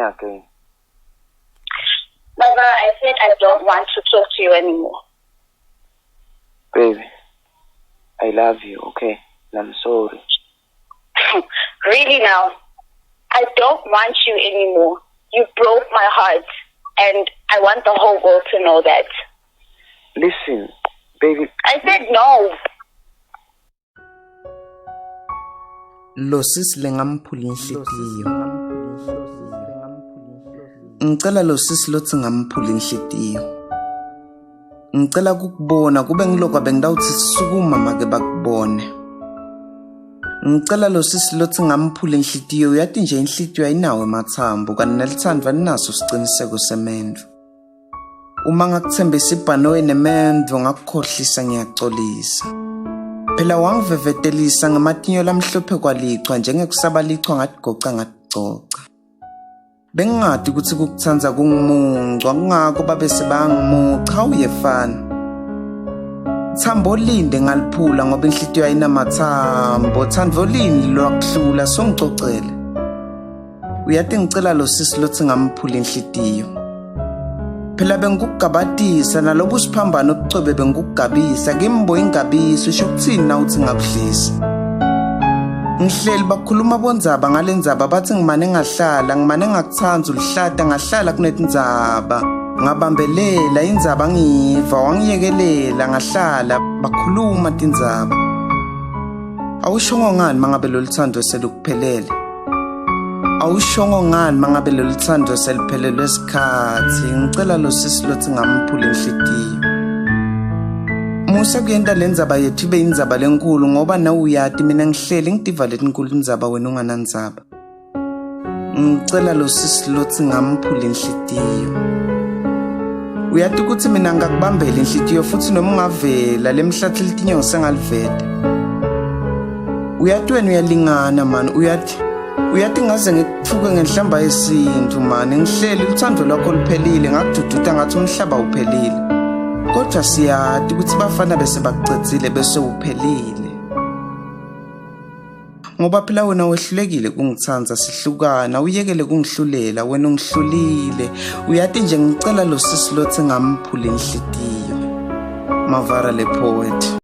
again. Mama, I said I don't want to talk to you anymore. Baby, I love you, okay? And I'm sorry. Really now? I don't want you anymore. You broke my heart, and I want the whole world to know that. Listen, baby. I said no. Losisi Lengamphulinhlitiyo. Ngicela Losisi lothi ngamphul'inhlitiyo. Ngicela kukubona kube ngilokho bengidawuthi sisukuma make bakubone. Ngicela Losisi lothi ngamphul'inhlitiyo uyathi nje inhlitiyo ayinawo emathambo kanti nelithandwa linaso siqiniseko semendvo. Uma ngakuthembisa ibhanoyi nemendvo ngakukhohlisa ngiyaxolisa. Phela wangivevetelisa ngamatinyo lamhlophe kwalichwa njengekusaba lichwa ngathi goca ngathi coca. Bengingadi ukuthi kukuthanza kungimuncwa kungako babe sebangimucha awuyefana. Thambo linde ngaliphula ngoba inhlitiyo ayinamathambo. Thandvo lini lwakuhlula songicocele. Uyathi ngicela Losisi lothi ngamphul'inhlitiyo. Phela bengikugabatisa nalobu siphambano obucobe bengikugabisa kimbo ingabiso isho kuthini na uthi ngakudlisa. Ngihleli bakhuluma bonzaba ngalendzaba bathi ngimane ngahlala ngimane ngakuthanza ulihlata ngahlala kunetindzaba ngabambelela indzaba ngiva wangiyekelela ngahlala bakhuluma tindzaba. Awushongo ngani mangabe loluthando selukuphelele? Awushongo ngani mangabe loluthando seliphelelwe isikhathi? Ngicela Losisi lothi ngamphul'inhlitiyo. Musa kuyenta lendzaba yethu ibe indzaba lenkulu ngoba nawe uyati mina ngihleli ngidiva letinkulu indzaba wena unganandzaba. Ngicela Losisi lothi ngamphul'inhlitiyo. Uyati ukuthi mina ngakubambela inhlitiyo futhi noma ungavela lemhlathi litinyo ngisengaliveda. Uyati wena uyalingana man Uyati ngaze ngikuthuke ngenhlamba yesintu man ngihleli uthando lwakho luphelile ngakudududa ngathi umhlaba uphelile. Kodwa siyati ukuthi bafana bese bakucedzile bese uphelile. Ngoba phela wena wehlulekile kungithanza sihlukana uyekele kungihlulela wena ungihlulile. Uyati nje ngicela Losisi lothi ngamphul'inhlitiyo. Mavara LePoet.